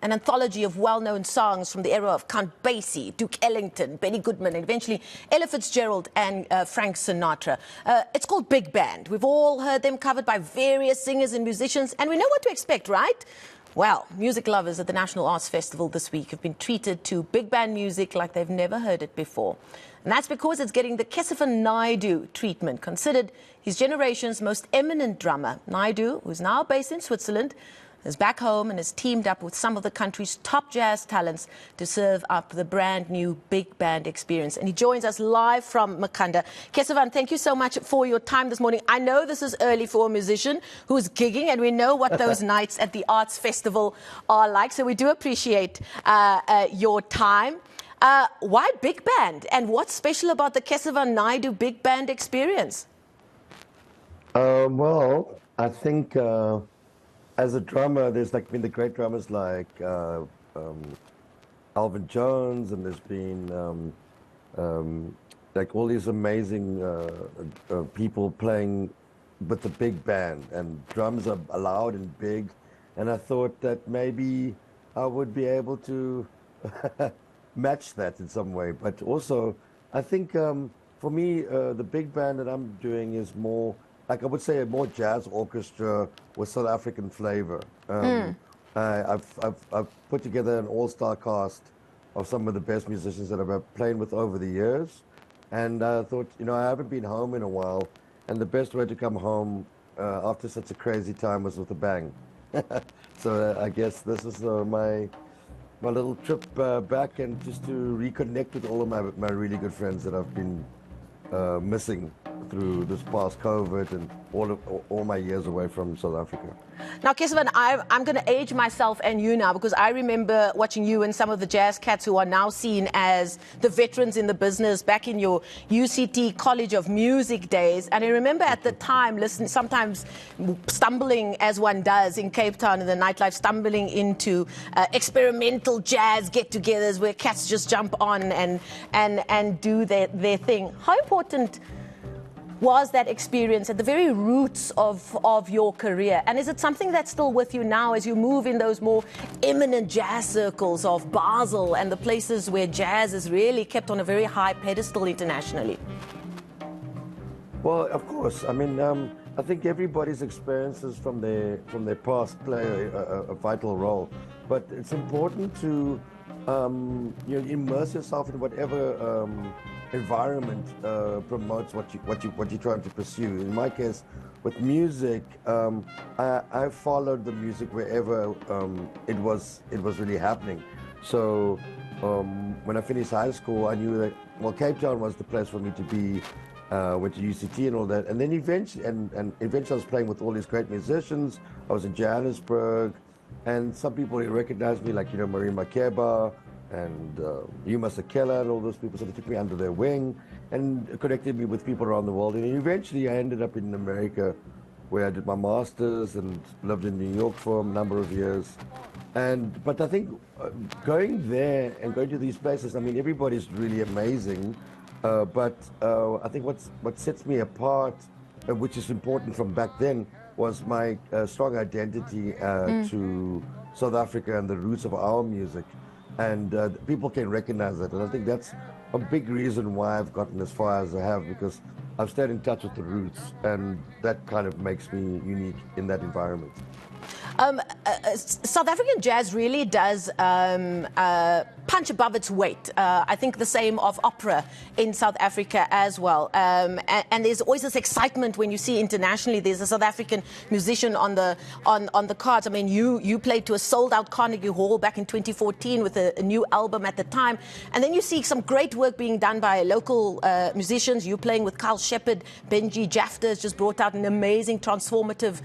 an anthology of well-known songs from the era of Count Basie, Duke Ellington, Benni Goodman, and eventually Ella Fitzgerald and Frank Sinatra. It's called Big Band. We've all heard them covered by various singers and musicians, and we know what to expect, right? Well, music lovers at the National Arts Festival this week have been treated to big band music like they've never heard it before. And that's because it's getting the Kesivan Naidoo treatment, considered his generation's most eminent drummer. Naidoo, who's now based in Switzerland, is back home and has teamed up with some of the country's top jazz talents to serve up the brand new big band experience. And he joins us live from Makanda. Kesivan, thank you so much for your time this morning. I know this is early for a musician who's gigging, and we know what those nights at the Arts Festival are like, so we do appreciate your time. Why big band, and what's special about the Kesivan Naidoo big band experience? Well, I think as a drummer, there's been the great drummers like Alvin Jones, and there's been all these amazing people playing with the big band, and drums are loud and big, and I thought that maybe I would be able to match that in some way. But also, I think for me, the big band that I'm doing is more, like I would say, a more jazz orchestra with South African flavor. I've put together an all-star cast of some of the best musicians that I've been playing with over the years. And I thought, I haven't been home in a while, and the best way to come home after such a crazy time was with a bang. So I guess this is my little trip back, and just to reconnect with all of my really good friends that I've been missing through this past COVID and all my years away from South Africa. Now, Kesivan, I'm going to age myself and you now, because I remember watching you and some of the jazz cats who are now seen as the veterans in the business back in your UCT College of Music days. And I remember at the time sometimes stumbling, as one does in Cape Town in the nightlife, stumbling into experimental jazz get-togethers where cats just jump on and do their thing. How important was that experience at the very roots of your career? And is it something that's still with you now as you move in those more eminent jazz circles of Basel and the places where jazz is really kept on a very high pedestal internationally? Well, of course. I mean, I think everybody's experiences from their past play a vital role. But it's important to immerse yourself in whatever environment promotes what you're trying to pursue. In my case, with music, I followed the music wherever it was really happening. So when I finished high school, I knew that Cape Town was the place for me to be. Went to UCT and all that, and then eventually I was playing with all these great musicians. I was in Johannesburg, and some people recognized me, like Marie Makeba and Yuma Sakela and all those people. So they took me under their wing and connected me with people around the world. And eventually I ended up in America, where I did my master's and lived in New York for a number of years. But I think going there and going to these places, I mean, everybody's really amazing. But I think what sets me apart, which is important from back then, was my strong identity to South Africa and the roots of our music. And people can recognize that. And I think that's a big reason why I've gotten as far as I have, because I've stayed in touch with the roots, and that kind of makes me unique in that environment. South African jazz really does punch above its weight. I think the same of opera in South Africa as well. And there's always this excitement when you see internationally there's a South African musician on the cards. I mean, you played to a sold-out Carnegie Hall back in 2014 with a new album at the time. And then you see some great work being done by local musicians. You playing with Carl Shepard. Benji Jafta has just brought out an amazing, transformative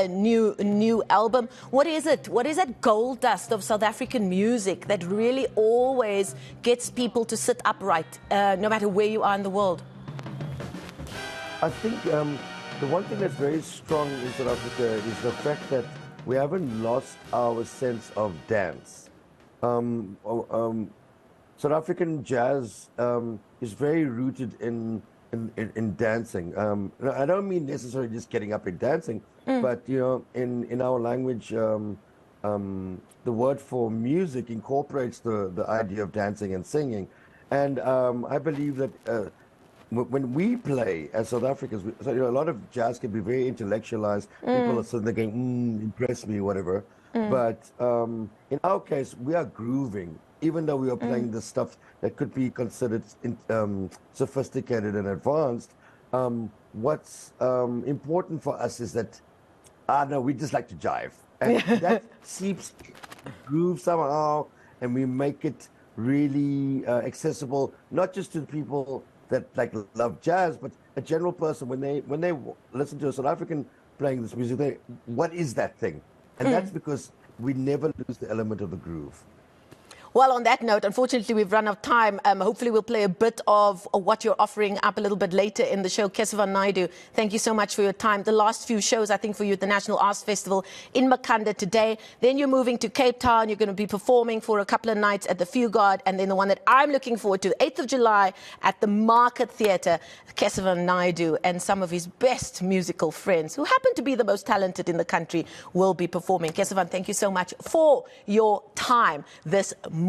new album. What is it? What is that gold dust of South African music that really always gets people to sit upright, no matter where you are in the world? I think the one thing that's very strong in South Africa is the fact that we haven't lost our sense of dance. South African jazz is very rooted in dancing. I don't mean necessarily just getting up and dancing, but in our language, the word for music incorporates the idea of dancing and singing. And I believe that when we play as South Africans, so, you know, a lot of jazz can be very intellectualized. People are sitting there going, impress me, whatever. But in our case, we are grooving, even though we are playing the stuff that could be considered sophisticated and advanced. What's important for us is that, no, we just like to jive. And that seeps the groove somehow, and we make it really accessible, not just to people that love jazz, but a general person. When they listen to a South African playing this music, what is that thing? And that's because we never lose the element of the groove. Well, on that note, unfortunately, we've run out of time. Hopefully, we'll play a bit of what you're offering up a little bit later in the show. Kesivan Naidoo, thank you so much for your time. The last few shows, I think, for you at the National Arts Festival in Makhanda today. Then you're moving to Cape Town. You're going to be performing for a couple of nights at the Fugard. And then the one that I'm looking forward to, 8th of July at the Market Theatre, Kesivan Naidoo and some of his best musical friends, who happen to be the most talented in the country, will be performing. Kesivan, thank you so much for your time this morning.